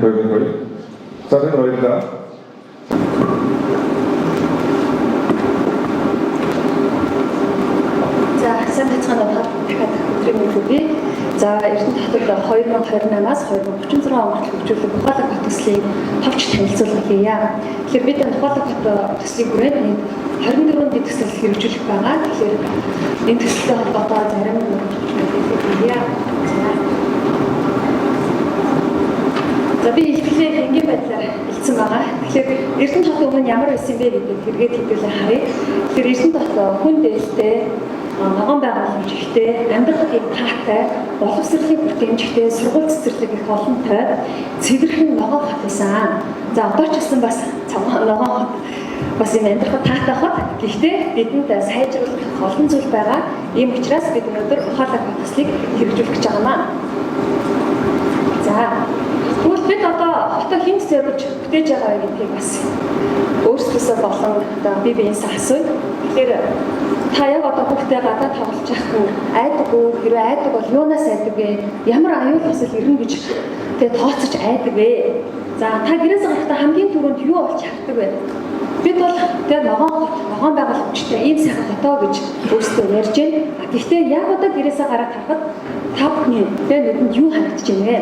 2022. За энэ хоёулаа сайн бацгаана дахиад өдрийн мэндийг. За Эрдэнэ хотод 2028-аас 2036 он хүртэл хөгжүүлэх ухаалаг хот төслийг товч танилцуулга хийе. Тэгэхээр бид ухаалаг хот төслийг хүрээд 24 дэд төсөл хэрэгжүүлэх байгаа. Тэгэхээр энэ төсөлтэй холбоотой зарим хийе. За би ихлээр энгийн байдлаар хэлсэн байгаа. Тэгэхээр Эрдэнэ хотын өмнө ямар байсан бэ гэдэг хэрэгэд хэдүүлээ харъя. Тэгэхээр Эрдэнэ хот хүн дээлтэй ногоон байгууламж ихтэй, амьдралыг таатай, боловсролын бүртгэмжтэй, сургууль цэцэрлэг их олонтой, цэвэрхэн ногоон хот байсан. За одоо ч гэсэн бас ногоон хот бас юм амьдрахад таатай хот. Гэхдээ бидэнд сайжруулах олон зүйл байгаа. Ийм учраас бид өнөөдөр ухаалаг хот төслийг хэрэгжүүлэх гэж байгаа маа. За тэгвэл бид одоо хотоо хэн зөвлөж бүтээж байгаа гэдгийг бас өөрсдөөсөө болон одоо бие биенээс асууя. Тэгэхээр та яг одоо хүүхдээ гадаад тоглож явах нь айдаггүй, хэрвээ айдаг бол юунаас айдаг вэ? Ямар аюул хүсэл ирнэ гэж тэгээ тооцож айдаг вэ? За та гэрээс гарахдаа хамгийн түрүүнд юу олж хардаг вэ? Бид бол тэгээ ногоон байгууламжтай ийм сайхан хотоо гэж өөрсдөө ярьж байна. Гэхдээ яг одоо гэрээсээ гараад харахад та бүхний тэгээ нүдэнд юу харагдаж байна вэ?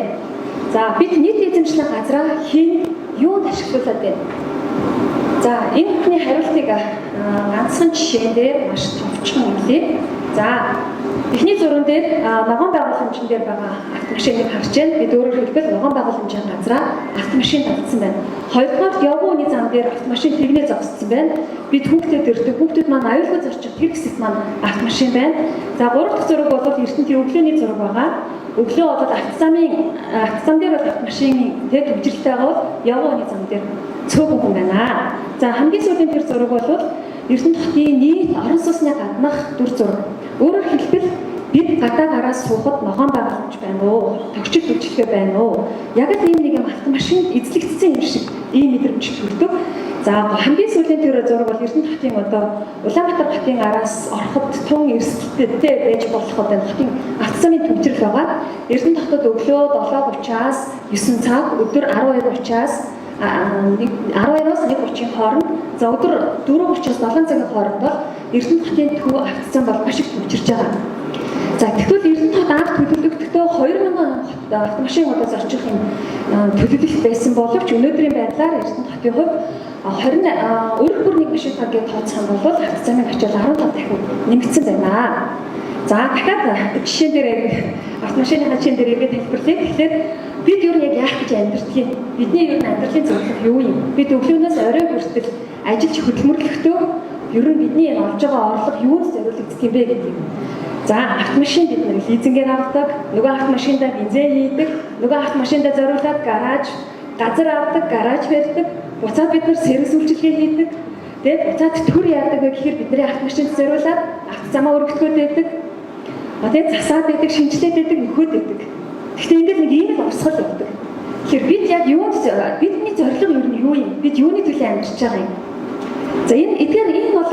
За бид нийт эзэмшлийн газраа хэн юунд ашиглуулад байна? За энэ бүхний хариултыг ганцхан жишээн дээр маш товчхон хэлье. За эхний зураг дээр ногоон байгууламжийн дээр байгаа автомашиныг харж байна. Бид өөрөөр хэлбэл ногоон байгууламжийн газраа автомашин тавьсан байна. Хоёрдугаар явган үний зам дээр автомашин тэгнээ зогссон байна. Бид хүүхдэд ирдэг. Хүүхдүүд маань аюулгүй зорчих тэр хэсэгт маань автомашин байна. За гурав дахь зураг бол ертөнцийн өглөөний зураг байгаа. Өглөө бол автозам дээр бол автомашин төвжирэлтэй бол явган үний зам дээр цөөхөн хүн байна. За хамгийн сүүлийн тэр зураг бол Эрдэнэ хотын нийт орон сууцны гаднах дүр зураг. Өөрөөр хэлбэл бид гадаа гараас суухад ногоон байгууламж байна уу? Төгчл үйлчлэгээ байна уу? Яг л ийм нэг юм автомашин эзлэгдсэн юм шиг ийм мэдрэмж төрдөг. За хамгийн сүүлийн тэр зураг бол Эрдэнэ хотын одоо Улаанбаатар хотын араас ороход тун эрсдэлтэй байж болох одоо хотын автозамын төвчрэл байгаа. Эрдэнэ хотод өглөө 7:30-аас 9 цаг, өдөр 12:30-аас 12-оос 1:30-ийн хооронд, за өдөр 4:30-аас 7 цагийн хооронд бол Эрдэнэ хотын төв автозам бол маш их төвчирж байгаа. За тэгвэл Эрдэнэ хот анх төлөвлөгдөлтөө 2000 автомашин одоо зорчих юм төлөвлөлт байсан боловч өнөөдрийн байдлаар Эрдэнэ хотын хувьд 20 өрх бүр нэг машин гэж тооцох юм бол автозамын ачаал 15 дахин нэмэгдсэн байна. За дахиад жишээн дээр автомашины жишээн дээр ингээд хэлбэрлэе. Тэгэхээр бид юу нэг яах гэж амьдрдаг юм? Бидний ер нь амьдралын зорилго юу юм? Бид өглөөнөөс орой хүртэл ажиллаж хөдөлмөрлөхдөө ер нь бидний олж байгаа орлого юунд зориулагддаг юм бэ гэдэг. За автомашин бид нэг лизингээр авдаг, нөгөө автомашиндаа бензин хийдэг, нөгөө автомашиндаа зориулаад гараж, газар авдаг, гараж барьдаг, буцаад бид нар сервис үйлчилгээ хийдэг. Тэгээд буцаад төр яадаг вэ гэхээр бидний автомашинд зориулаад автозамаа өргөдгөөд байдаг. Тэгээд засаад байдаг, шинжилээд байдаг, нөхөд байдаг. Гэхдээ ингээд нэг ийм л урсгал явдаг. Тэгэхээр бид яг юунд бидний зорилго ер нь юу юм? Бид юуны төлөө амьдарч байгаа юм? За энэ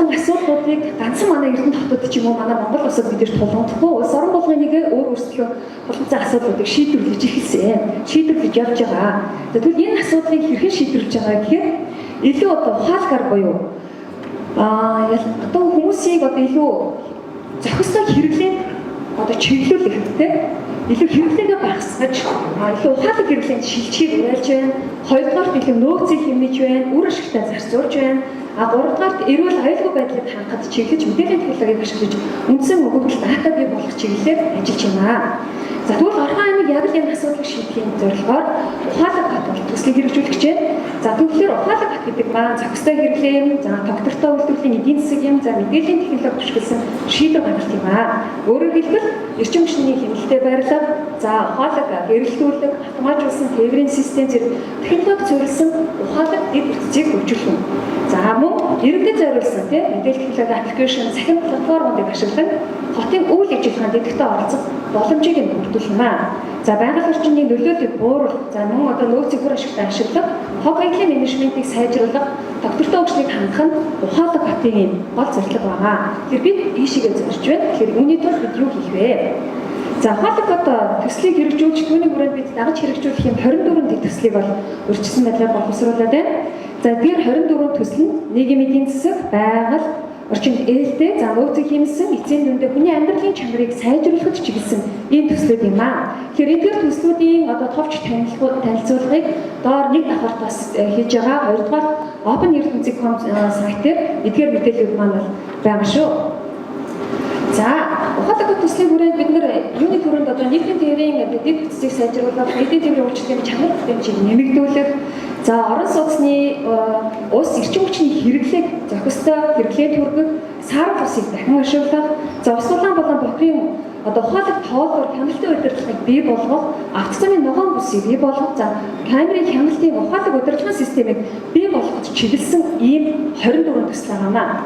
олон асуудлуудыг ганцхан манай Эрдэнэ хотод ч юм уу манай Монгол улсад бидэрт тулгамдахгүй улс орон болгоны нэг өөрсдөө тулгамдсан асуудлуудыг шийдвэрлэж эхэлсэн. Шийдвэрлэж явж байгаа. За тэгвэл энэ асуудлыг хэрхэн шийдвэрлэж байгаа гэхээр илүү одоо ухаалгаар буюу одоо хүмүүсийг одоо илүү зохистой хэрэглээ одоо чиглүүлэх тийм илүү хэрэглээгээ багасгаж илүү ухаалаг хэрэглээнд шилжихийг уриалж байна. Хоёрдугаарт илүү нөөцийн хэмнэж байна. Үр ашигтай зарцуулж байна. Гуравдугаарт эрүүл аюулгүй байдлыг хангахад чиглэж мэдээллийн технологиг ашиглаж үндсэн өгөгдөл дата бий болох чиглэлээр ажиллаж байна. За тэгвэл Орхон аймаг яг л энэ асуудлыг шийдэхийн зорилгоор ухаалаг хот төслийг хэрэгжүүлэх гэж байна. За тэгэхээр ухаалаг хот гэдэг маань зохистой хэрэглэм, за тогтвортой үйлдвэрлэлийн эдийн засаг юм, за мэдээллийн технологи ашигласан шийдвэр гаргалт юм аа. Өөрөөр хэлбэл эрчим хүчний хэмнэлтэд барилга, за ухаалаг гэрэлтүүлэг, автоматжуулсан тээврийн систем зэрэг технологи зориулсан ухаалаг дэд бүтцийг хөгжүүлэх юм. За мөн иргэдэд зориулсан мэдээлэл технологи аппликейшн, цахим платформуудыг ашиглан хотын үйл ажиллагаанд дэдгтээ оролцох боломжийг бүрдүүлэх юм аа. За байгаль орчны нөлөөллийг бууруулах, за мөн одоо нөөцийн бүр ашигтай ашиглах, хог хаягдлын менежментийг сайжруулах, тогтвортой хөгжлийг хангах нь ухаалаг хотын гол зорилго байгаа. Тэгэхээр бид ийшээгээ зорж байна. Тэгэхээр үүний тулд бид юу хийх вэ? За ухаалаг төслийг хэрэгжүүлж түүний хүрээнд бид дагаж хэрэгжүүлэх юм 24 дэд төслийг бол урьдчилсан байдлаар боловсруулаад байна. За эдгээр 24 төсөл нь нийгмийн эдийн засаг, байгаль, орчинд ээлтэй, за нөөцийг хэмсэн, эцсийн дүндээ хүний амьдралын чанарыг сайжруулахад чиглэсэн ийм төслүүд юм аа. Тэгэхээр эдгээр төслүүдийн товч танилцуулгыг доор нэг давхар бас хийж байгаа. Хоёрдугаар open.erdөнцig.com сайт дээр эдгээр мэдээлэлүүд маань бол байгаа шүү. За ухаалаг төслийн хүрээнд бид нэр юуны төрөнд нийгмийн тээврийн дэд бүтцийг сайжруулах, эдийн тээврийн үйлчлэлийн чанар хэмжээг нэмэгдүүлэх, за орон сууцны улс эрчим хүчний хэрэглээг зохистой хэрэглээд хүргэх, саарал усыг дахин ашиглах, за ус улаан болон бохирын ухаалаг тоолбор хяналтын удирдлагыг бий болгох, авто замын ногоон бүсийг бий болгох, за камерын хяналтын ухаалаг удирдлагын системийг бий болгоход чиглэсэн ийм 24 төсөл байна.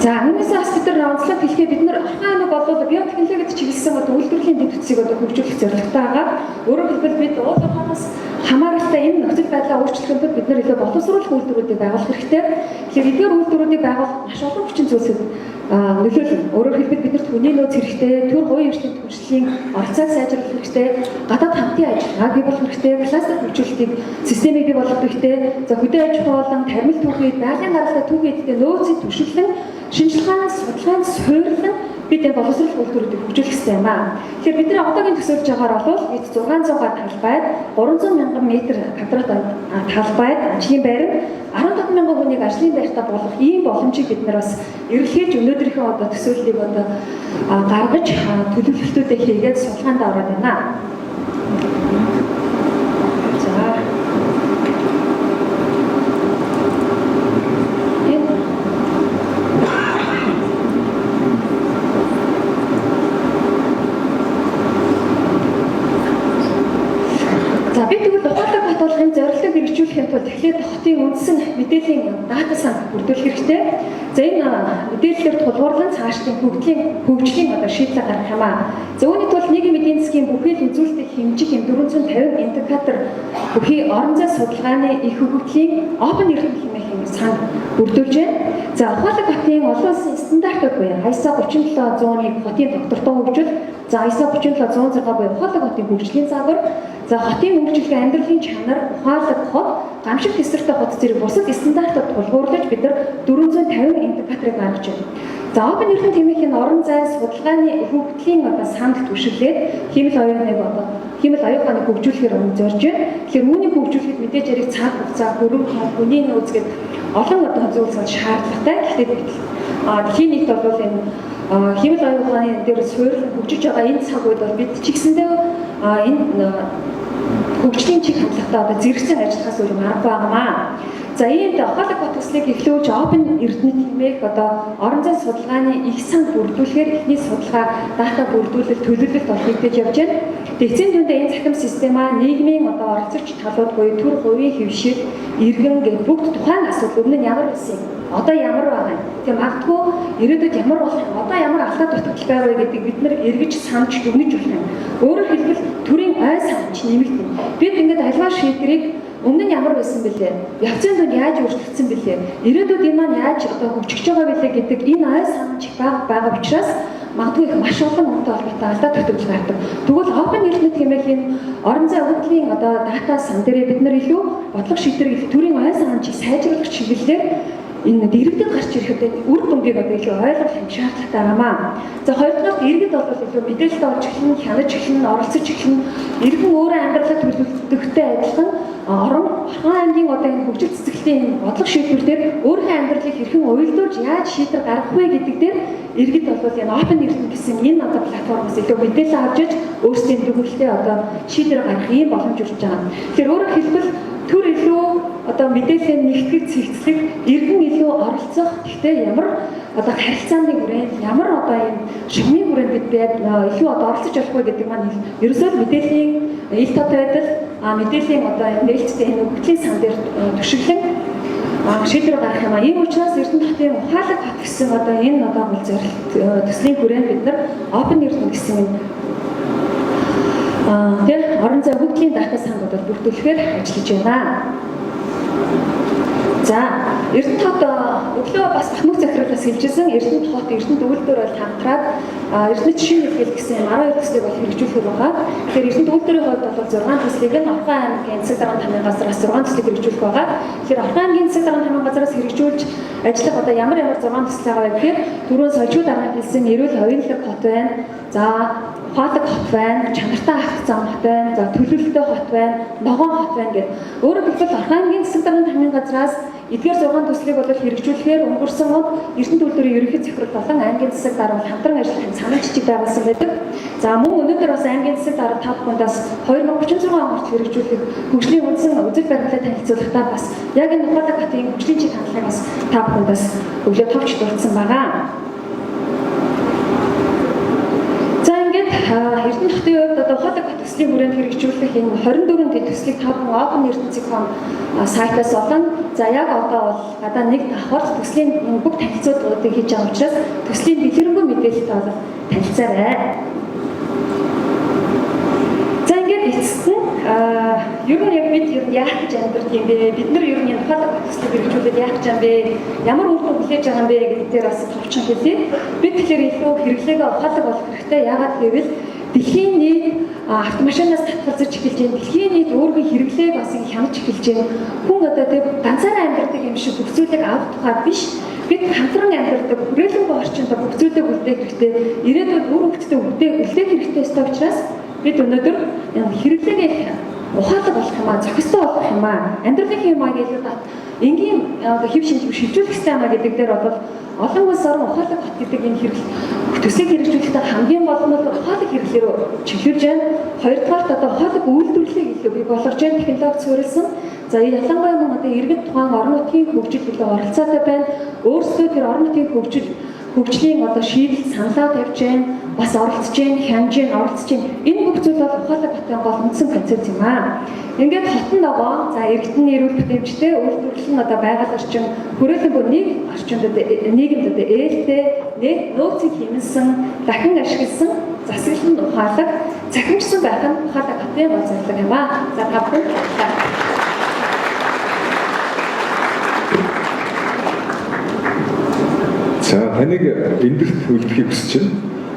За үүнээс бас бид нар онцлог хэлэхэд бид нар ахаа нэг болоод биотехнологид чиглэсэн үйлдвэрлэлийн дэд бүтцийг хөгжүүлэх зорилготой байгаа. Өөрөөр хэлбэл бид уул уурхаанаас хамааралтай энэ нөхцөл байдлаа өөрчлөхөд бид нар илүү боловсруулах үйлдвэрүүдийг байгуулах хэрэгтэй. Тэгэхээр эдгээр үйлдвэрүүдийг байгуулах маш олон хүчин зүйлсүүд нөлөөлнө. Өөрөөр хэлбэл бид нар хүний нөөц хэрэгтэй, төр хувийн эрчим хүчлийн оролцоог сайжруулах хэрэгтэй, гадаад хамтын ажиллагааг бий болгох хэрэгтэй, пластик хөгжүүлэлтийг системийг бий болгох хэрэгтэй. За хөдөө аж ахуй болон тармил түүхийд, байгалийн гаралтай түүхийдтэй нөөцийг түшиглэн шинжилгааны судалгаанд суйрлан бид энэ боловсруулах үйлдвэрүүдийг хөгжүүлэх хэрэгтэй юм аа. Тэгэхээр бидний одоогийн төсөөлж байгаагаар бол бид 600 га талбайд 300 мянган метр квадрат талбайд ажлын байр 17 мянган хүнийг ажлын байртаа болгох ийм боломжийг бид нар бас эрэлхийж өнөөдрийнхөө төсөөллийг гаргаж төлөвлөлтүүдээ хийгээд судалгаанд ороод байна. Зорилгыг хэрэгжүүлэхийн тулд эхлээд хотын үндсэн мэдээллийн дата санал бүрдүүлэх хэрэгтэй. За энэ мэдээллээр тулгуурлан цаашдын хөгжлийн шийдлээ гаргах юм аа. За үүний тулд нийгмийн эдийн засгийн бүхий л үзүүлэлтийг хэмжих юм 450 индикатор бүхий орон зай судалгааны их хөгжлийн open.erdөнцig хэмээх санал бүрдүүлж байна. За ухаалаг хотын олон улсын стандартууд буюу ISO 37100-ыг хотын доктортой хөгжүүл, за ISO 37106 буюу ухаалаг хотын хөгжлийн загвар, за хотын хөгжлийн амьдралын чанар, ухаалаг хот, гамшиг тесрэлтэй хот зэрэг бусад стандартууд тулгуурлаж бид нар 450 индикаторыг гаргаж байна. За open.erdөнцig хэмээх энэ орон зай судалгааны хөгжлийн санал түшиглээд хэмэл оюуны хөгжүүлэхээр зорж байна. Тэгэхээр үүнийг хөгжүүлэхэд мэдээж яриг цаг хугацаа, хөрөм хүний нөөц гэдэг олон зүйлс шаардлагатай. Гэхдээ дэлхийн нийт бол энэ хэмэл оюуны дээр суурилан хөгжиж байгаа энэ цаг үед бол бид ч гэсэндээ энэ хөгжлийн чиг хандлагатай зэрэгцэн ажиллахаас өөр арга байгаамаа. За иймд ухаалаг бот төслийг эхлүүлж open.erdөнцig хэмээх орон зай судалгааны их сан бүрдүүлэхээр эхний судалгаа дата бүрдүүлэлт төлөвлөлт хийгдэж явж байна. Эцсийн дүндээ энэ захим системаа нийгмийн оролцогч талууд буюу төр хувийн хэвшил, иргэн гэх бүгд тухайн асуудал өмнө нь ямар байсан юм? Одоо ямар байгаа юм? Тэгээ магадгүй ирээдүйд ямар болох юм? Одоо ямар алдаа дутагдал байгаа вэ гэдэг бид нэр эргэж санаж өгнөж болох юм. Өөрөөр хэлбэл төрийн ой санч нэмэгдэнэ. Бид ингээд альва шийдвэрийг өмнө нь ямар байсан бэлээ? Явцын дунд яаж өөрчлөгдсөн бэлээ? Ирээдүйд энэ маань яаж хөгжиж байгаа бэлээ гэдэг энэ ой санч байгаа учраас магадгүй их маш олон хүнтэй холбоотой алдаа дутагдал гардаг. Тэгвэл open.erdөнцig хэмээх энэ орон зай хөгжлийн дата сан дээр бид нар илүү бодлого шийдвэрийг төрийн ой санчийг сайжруулах чиглэлээр энэ дэрэгдэд гарч ирэхэд үр дүнгийг илүү ойлгох шаардлагатай байна. За хоёрдугаар иргэд бол илүү мэдээлэлд орж эхлэн, хянаж эхлэн, оролцож эхлэн, иргэн өөрөө амьдралаа төлөвлөлтөдөгтэй адилхан орон аймгийн энэ хөгжил цэцэглэлийн бодлого шийдвэрлэлээр өөрийнхөө амьдралыг хэрхэн уялдуулж яаж шийдвэр гаргах вэ гэдэг дээр иргэд бол энэ open.erdөнцig гэсэн энэ платформоос илүү мэдээлэл авч иж өөрсдийн төвлөлтөд шийдвэр гаргах ийм боломж өгч байгаа. Тэгэхээр өөрөөр хэлбэл төр илүү мэдээллийн нэгтгэх цэгцлэг иргэн илүү оролцох. Гэхдээ ямар харилцааны хүрээнд ямар энэ шигмийн хүрээнд бид илүү оролцож болох вэ гэдэг маань ерөөсөө мэдээллийн ил тод байдал мэдээллийн нээлттэй энэ хөгжлийн сан дээр түшиглэн шийдвэр гаргах юм. Ийм учраас Эрдэнэ хотын ухаалаг хот гэсэн энэ зорилт төслийн хүрээнд бид нар open.erdөнцig гэсэн орон зай хөгжлийн дата сангуудад бүрдүүлэхээр ажиллаж байна. За Эрдэнэт хот өглөө бас Бахмук захирлаас хэлжсэн Эрдэнэт хот Эрдэнэт үйлдвэр бол хамтраад Эрдэнэт жишээ хэлбэл гэсэн 12 төслийг бол хэрэгжүүлэх байгаа. Тэгэхээр Эрдэнэт үйлдвэрийн хувьд бол 6 төслийг нь Орхон аймгийн засаг дарганы тамирын газраас 6 төслийг хэрэгжүүлэх байгаа. Тэгэхээр Орхон аймгийн засаг дарганы тамирын газраас хэрэгжүүлж ажиллах одоо ямар 6 төсөл байгаа вэ гэхээр түрүүн сольжуу дарга хэлсэн эрүүл оюунлаг хот байна. За Ухаалаг хот байна, Чанартай ах зам хот байна, за Төлөвлөлтөй хот байна, Ногоон хот байна гэдэг. Өөрөөр хэлбэл Орхон аймгийн засаг дарганы тамирын газраас эдгээр 6 төслийг бол хэрэгжүүлэхээр өнгөрсөн он Эрдэнэт үйлдвэрийн ерөнхий захирал болон аймгийн засаг дарга хамтран ажиллах санал жижиг байгуулсан байдаг. За мөн өнөөдөр бас аймгийн засаг дарга та бүхэндээс 2036 он хүртэл хэрэгжүүлэх хөгжлийн үндсэн үзэл баримтлалыг танилцуулахдаа бас яг энэ Ухаалаг хотын хөгжлийн чиг хандлагыг бас та бүхэндээс өглөө товч дурдсан байгаа. Эрдэнэт хотын хувьд одоо Ухаалаг хот төслийн хүрээнд хэрэгжүүлэх энэ 24 дэд төслийг та бүхэн Open Эрдэнэт.com сайтаас олон за яг одоо бол гадаа нэг давхар төслийн бүх танилцуулгуудыг хийж байгаа учраас төслийн дэлгэрэнгүй мэдээлэлтэй бол танилцаарай. За ингээд эцэст нь ер нь яг бид яах гэж амьдрэх юм бэ? Бид нар ер нь энэ Ухаалаг хот төслийг хэрэгжүүлээд яах гэж юм бэ? Ямар үр дүн хүлээж байгаа юм бэ гэдэг дээр бас товчхон хэлье. Бид тэгэхээр илүү хэрэглээгээ ухаалаг болох хэрэгтэй. Яагаад гэвэл дэлхийн нийт автомашинаас татгалзаж эхэлж байна. Дэлхийн нийт өөрийн хэрэглээг бас хянаж эхэлж байна. Хүн одоо тэг ганцаараа амьдардаг юм шиг бүх зүйлийг авах тухай биш. Бид хамтран амьдардаг хүрээлэнгүй орчинд бүх зүйлийг үлдээх хэрэгтэй. Ирээдүйд үр хөвгтөд үлдээх хэрэгтэй ёстой учраас бид өнөөдөр хэрэглээгээ ухаалаг болох юм аа, зохистой болох юм аа, амьдралын юм аа гэдэг энгийн хэв шинжлэх шилжүүлэх систем гэдэг дээр бол олон улс орн ухаалаг хот гэдэг энэ төслийг хэрэгжүүлэхдээ хамгийн гол нь ухаалаг хэрэглээр чиглүүлж байна. Хоёрдугаарт одоо ухаалаг үйлдвэрлэлийг илүү бий болгож байна, технологи суурилсан. За ялангуяа мөн одоо иргэд тухайн орон нутгийн хөгжил илүү оролцоотой байна. Өөрсдөө тэр орон нутгийн хөгжлийн одоо шийдэл саналаа тавьж байна, бас оролцож байна, хянаж байна, оролцож байна. Энэ бүх зүйл бол Ухаалаг хотын гол үндсэн концепт юм аа. Ингээд хотын ногоо, за иргэдний эрүүл мэндтэй үйлдвэрлэл нь одоо байгаль орчин, хүрээлэнгүй нэг орчинд нийгэмд одоо ээлтэй, нөөцийг хэмнэсэн, дахин ашигласан, засаглал нь ухаалаг, цахимжсан байх нь Ухаалаг хотын гол зорилго юм аа. За та бүхэн За таныг эндэрт үлдэхийг хүсэж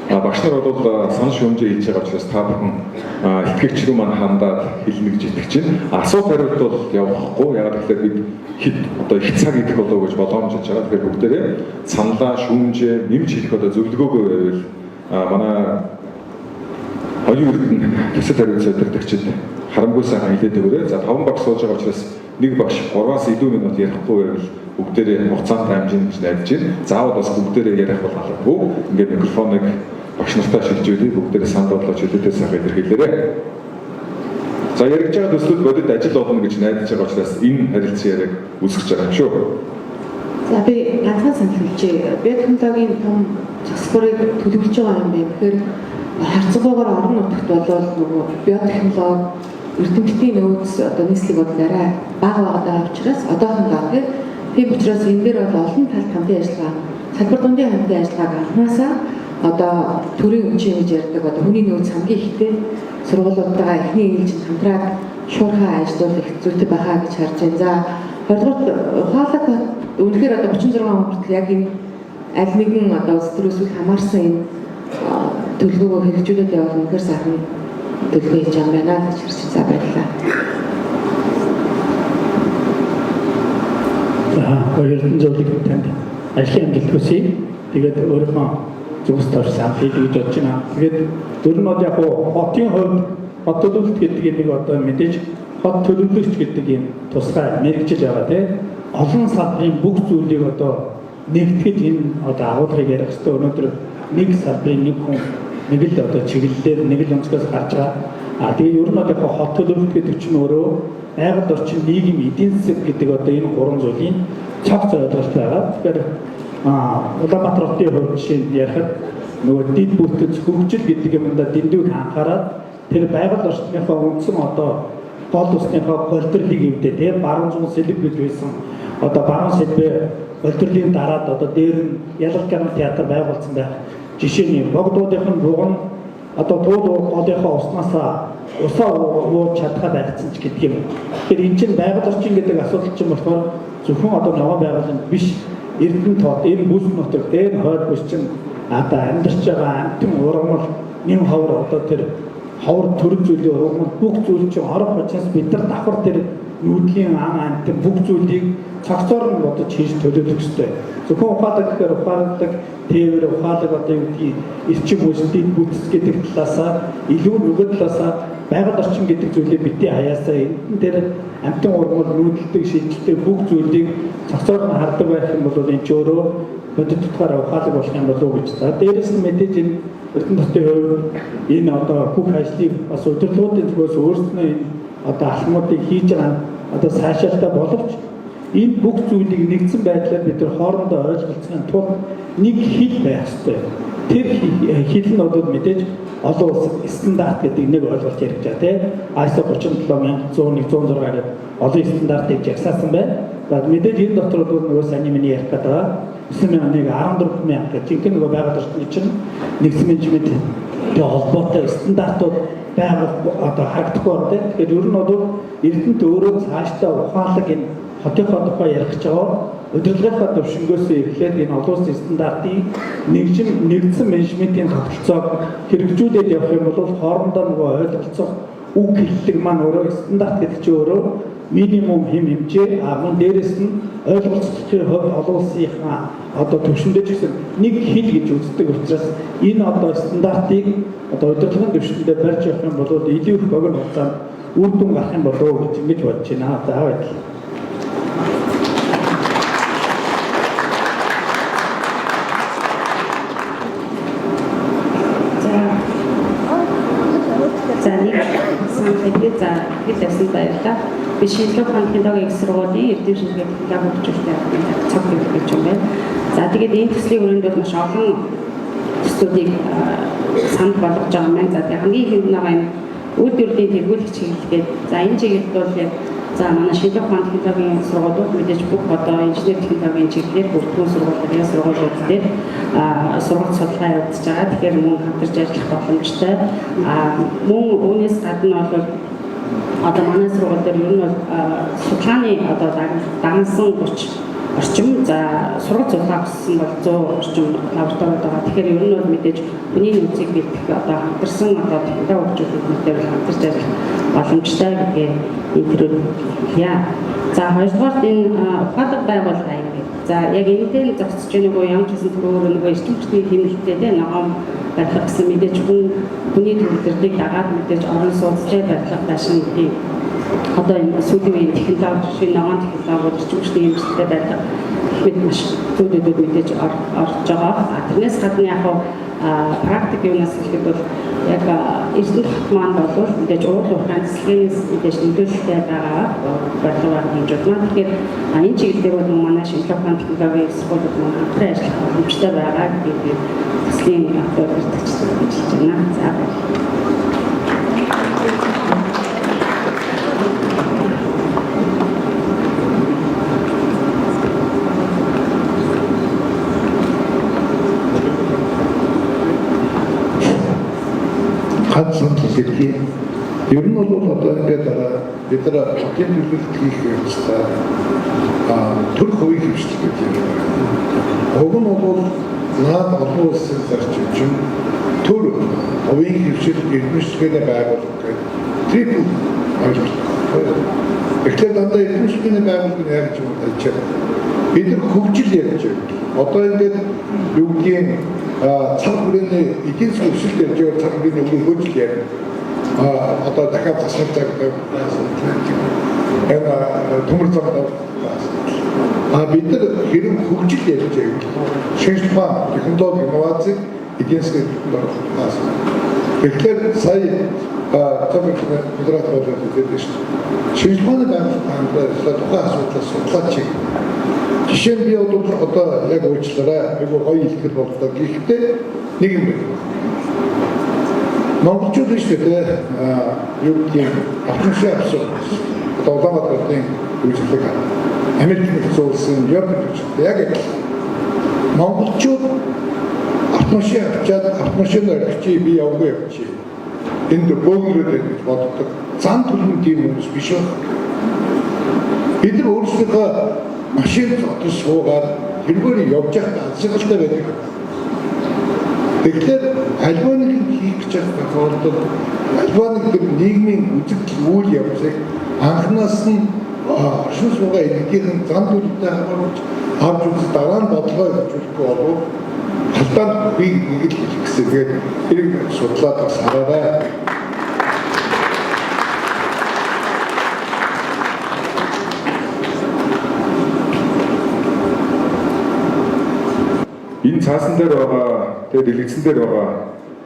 байна. Багш нар бол санал шүүмжээ хийж байгаа учраас та бүхэн итгэгч рүү маань хандаад хэлнэ гэж итгэж байна. Асуулт хариулт бол явахгүй. Ягаад гэвэл бид хэд одоо их цаг идэх болов гэж боломжж байгаа. Тэгэхээр бүгдээрээ саналаа шүүмжээ нэмж хэлэх одоо зөвлөгөөгөө байвал манай хоёрын эрдэнэ хэсэг хариулт зөвлөгчд харамгүй сайхан хэлээд өгөөрэй. За 5 багш сууж байгаа учраас нэг багш 3-аас илүү минут ярихгүй байвал бүгдээрээ хугацаанд амжина гэж найдаж байна. Заавал бас бүгдээрээ ярих бол албагүй. Ингээд микрофоныг багш нартаа шилжүүлээ. Бүгдээрээ санд бодлооч өдөртөө сайхан илэрхийлээрэй. За яригч байгаа төслүүд бодит ажил болно гэж найдаж байгаа учраас энэ харилцан яриаг үүсгэж байгаа юм шүү. За би ганцхан санал хэлчихье. Биотехнологийн том засварыг төлөвлөж байгаа юм байна. Тэгэхээр харьцангуйгаар орон нутагт болвол нөгөө биотехнологи эрдэмтдийн нөөц одоо нийслэг бол арай бага байгаа учраас одоохондоо тийм учраас энэ дээр бол олон талт хамтын ажиллагаа, салбар дундын хамтын ажиллагааг анхнаасаа одоо төрийн өмчийн гэж ярьдаг одоо хүний нөөц хамгийн ихтэй сургуулиудтайгаа эхний ээлжинд хамтраад шуурхай ажиллах их зүйтэй байхаа гэж харж байна. За хоёрдугаар Ухаалаг хот үнэхээр одоо 36 он хүртэл яг энэ аль нэгэн одоо улс төрөөсөө хамаарсан энэ төлөвлөгөөгөө хэрэгжүүлээд явах үнэхээр сайхан төлөвлөгөө хийж байгаа байна гэж харж баярлалаа. Хоёрын зөвлөгөө танд ажлын амжилт хүсье. Тэгээд өөрийнхөө зүгс төрсөн хийж бодож байна. Тэгээд дөрмөд яг хотын хувьд хот төлөвлөлт гэдэг нэг одоо мэдээж хот төлөвлөгч гэдэг юм тусгай мэрэгжил байгаа тийм олон салбарын бүх зүйлийг одоо нэгтгэж энэ одоо агуулгыг ярих хэрэгтэй. Өнөөдөр нэг салбарын нэг хүн нэг л одоо чиглэлээр нэг л онцгоос гарч байгаа. Тэгээд ер нь одоо хот төлөвлөлт гэдэг чинь өөрөө байгаль орчин нийгэм эдийн засаг гэдэг одоо энэ гурван зүйлийн цогц ойлголт байгаа. Тэгэхээр Улаанбаатар хотын хувьд жишээ ярихад нөгөө дэд бүтэц хөгжил гэдэг юмдаа дэндүүг анхаарал тэр байгаль орчныхоо үндсэн одоо гол усныхоо боловсролыг өвдөө тийм баруун зүүн сэлбэг гэж байсан. Одоо баруун сэлбэг боловсролын дараад одоо дээр нь Ялгалган театр байгуулсан байх. Жишээний богдуудынх нь дуган одоо туул голынхоо уснасаа усаа ууж чадхаа байцсан ч гэдэг юм. Тэгэхээр энэ чинь байгаль орчин гэдэг асуудал чинь болохоор зөвхөн одоо ногоон байгууллага биш Эрдэнэ тод энэ бүс нутаг дээр хойд бүс чинь одоо амьдарч байгаа амтэн ургамал нэм ховор одоо тэр ховор төрөг зүйлийн ургамал бүх зүйл чинь орох учраас бид нар давхар тэр нүүдлийн ам амтэн бүх зүйлийг цогцоор нь бодож хийж төлөвлөх ёстой. Зөвхөн ухаалаг гэхээр ухаалаг тээвэр ухаалаг одоо юу гэдгийг эрчим үйлдэл бүтц гэдэг талаасаа илүү нөгөө талаасаа байгаль орчин гэдэг зүйлээ битгий хаяасаа энэ дээр амтэн ургамал нүүдэлдэг шийдэлтэй бүх зүйлийг цогцоор нь хардаг байх юм бол энэ ч өөрөө бодит утгаараа ухаалаг болох юм болов уу гэж. За дээрээс нь мэдээж энэ Эрдэнэ хотын хувьд энэ одоо бүх ажлыг бас удирдлагуудын зүгээс өөрснөө энэ одоо алхмуудыг хийж байгаа одоо сайшаалтай боловч энэ бүх зүйлийг нэгдсэн байдлаар бид нар хоорондоо ойлголцохын тулд нэг хил байх ёстой. Тэр хил нь бол мэдээж олон улсын стандарт гэдэг нэг ойлголт ярьж байгаа тийм ISO 37106 гэдэг олон стандартыг жагсаасан байна. За мэдээж энэ дотор бол нөгөө саний миний ярих гэдэг 9,114,000 гэх жинхэнэ нөгөө байгаль орчны чинь нэгдсэн менежменттэй холбоотой стандартууд байгаль одоо харагдахгүй байна тийм. Тэгэхээр ер нь бол Эрдэнэт өөрөө цаашдаа ухаалаг энэ хотынхоо тухай ярих гэж байгаа удирдлагынхаа төвшнгөөс эхлээд энэ олон улсын стандартын нэгдсэн менежментийн тогтолцоог хэрэгжүүлээд явах юм бол хоорондоо нөгөө ойлголцох үг хэллэг маань өөрөө стандарт гэдэг чинь өөрөө минимум хэмжээ мөн дээрэс нь ойлголцохын хувьд олон улсынхаа одоо төвшөндөө ч гэсэн нэг хэл гэж үздэг учраас энэ одоо стандартыг одоо удирдлагын төвшөндөө барьж явах юм бол илүү их богино хугацаанд үр дүн гарах юм болов уу гэж ингэж бодож байна. За баярлалаа. За хэд авсан баярлалаа. Би шинжлэх ухааны технологийн сургуулийн эрдэм шинжилгээ технологи хөгжүүлэлтийн цог төлөв гэж байна. За тэгээд энэ төслийн өрөөнд бол маш олон төслүүдийг санал болгож байгаа маань. За тэгээд хамгийн ихэнд нэг энэ үйлдвэрлэлийн тэргүүлэх чиглэлгээд за энэ чиглэлд бол яг за манай шинжлэх ухааны технологийн сургуулиуд мэдээж бүх одоо инженер технологийн чиглэлээр бүртгэн сургуулиудын сургуулиуд дээр сургалт судалгаа явуулж байгаа. Тэгэхээр мөн хамтарч ажиллах боломжтой. Мөн үүнээс гадна бол одоо манай сургууль дээр ер нь бол судалгааны одоо дагансан 30 орчим за сургалт судалгаа гэсэн бол 100 орчим лабораториуд байгаа. Тэгэхээр ер нь бол мэдээж хүний нөөцийг бэлтгэх одоо хамтарсан одоо технологи хөгжүүлэлтээр хамтарч ажиллах боломжтой гэдгийг интервью яа. За хоёрдугаар энэ ухаалаг байгууллага аяг. За яг энэтэй зохицож байгаа нөгөө ямар ч хэсэг өөрөө нөгөө эрчимчдийн хэмнэлттэй дээ ногоон барих гэсэн мэдээж хүний төлөвлөлтийг дагаад мэдээж орон сууцтай барих байшин гэдэг одоо энэ сүүлийн үеийн технологи шинэ ногоон технологиуд эрчимчдийн хэмнэлттэй барих мэд маш зүйлүүд мэдээж орж байгаа. Тэрнээс гадна яг практик юунаас хэлэхэд бол яг Эрдэнэ хот маань бол мэдээж уурлын ухааны цэцлэгээс мэдээж нөлөөлөлтэй байгаа барилга хэмжээд маань тэгэхээр энэ чиглэлээр бол манай шинжлэх ухааны технологийн сургуулиуд маань хамтран ажиллах боломжтой байгаа гэдэг төслийн автоөртөгчтэй гэж байна. За хадсан хэлхий. Ер нь бол одоо ингээд бид нар хотын төлөвлөлт хийх явцдаа төр хувийн хвшлэг гэж юм. Уг нь бол наад олон улсын зарчим чинь төр хувийн хвшил эрдэмтдийн байгууллага гэдэг трипл ойлголт. Тэгэхээр дандаа эрдэмтдийн байгууллага яаж юм болж байна. Бид нар хөгжил ярьж байна. Одоо ингээд юу гэдгийг цаг бүрийн эдийн засгийн өсөлт ярьж байгаа цаг бүрийн хөгжил ярина. Одоо дахиад засах цаг төмөр цагтаа бид нар хэрэв хөгжил ярьж байгаа шинжлэх ухааны технологи инноваци эдийн засгийн технологиас тэгэхээр сая томьёо модератор болоод ирсэн шинжлэх ухааны байгууллагын тухайн асуудлаас судлаач жишээ нь би одоо яг уучлаарай айгуу гоё хэлэхэд боллоо гэхдээ нэг юм байна. Монголчууд шүү дээ юу гэдэг автомашин авсан одоо Улаанбаатарын үйлчлэг Америк нэгдсэн улсын Европ яг монголчууд автомашин авчаад автомашинаар чи би явгүй явчих. Энд бөөгнөрөд гэж боддог. Зан төлөв тийм хүмүүс биш байна. Бид нар өөрсдөө машин дотор суугаад тэргээр явж байхдаа азгалтай байдаг. Тэгэхээр альва нэг хийх гэж байгаа тохиолдолд альва нэг нийгмийн үзэгдэл үйл явдлыг анхнаас нь оршин суугаа эдгийнхэн зам төлөвтэй хамааруулж авч үзэл дараа нь бодлогоо өгүүлэхгүй болов алдаанд би нэг л хэлэх гэсэн. Тэгээд тэрийг судлаад бас хараарай. Энэ цаасан дээр байгаа, тэгээд дэлгэцэн дээр байгаа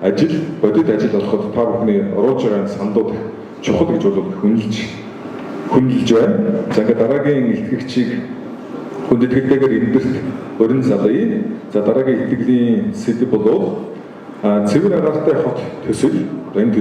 ажил, бодит ажил болоход та бүхний оруулж байгаа сандууд чухал гэж бол хүнэлж байна. За ингээд дараагийн илтгэгчийг хүндэтгэлтэйгээр эндэрт өрн залъя. За дараагийн илтгэлийн сэдэв бол цэвэр агаартай хот төсөл. Энэ